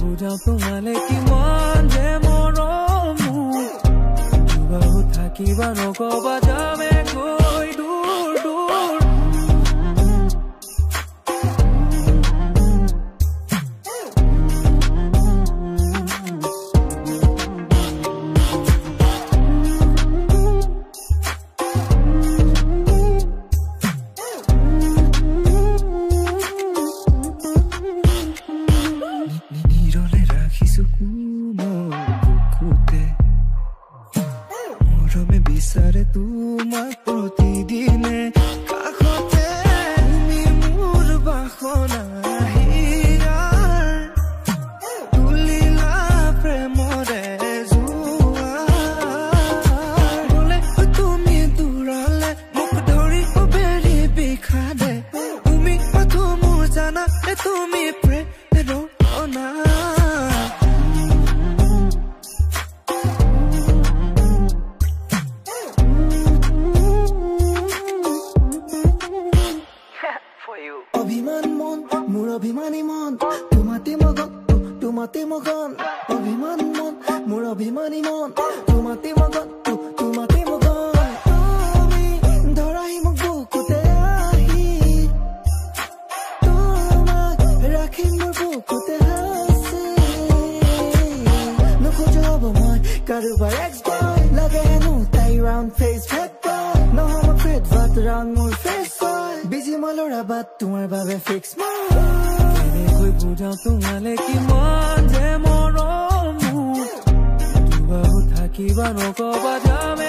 বুজাও তোমালে কিমান যে মৰম দুবাহু থাকিবা নকবা যামে গৈ দূৰ দূৰ বিচাৰে তোমাক প্ৰতিদিনে কাষতে তুমি মোৰ বাসনা হিয়াৰ তুলিলা প্ৰেমৰে জোৱাৰ বোলে তুমি দূৰলে মোক ধৰি বেৰি বিষাদে তুমি কথা মোৰ জানা তুমি প্ৰেৰণা অভিমান মন মোৰ অভিমানী মন তোমাতে মগন অভিমান মন মোৰ অভিমানী মন তোমাতে মগন তুমি ধৰাই মোক বুকুতে আহি তোমাক ৰাখিম মোৰ বুকুতে হাসি নোখোজো হ'ব মই কাৰোবাৰ এক্স বয় লাগে হেনো তাই ৰাউণ্ড ফেচ ফেক বয় নহ'ব ফেট ভাত ৰাউণ্ড মোৰ ফেচ বিজি মলৰা বাত তোমাৰ বাবে ফিক্স কেনেকৈ বুজাও তোমালে কিমান যে মৰম দুবাহু থাকিবা নকবা যামে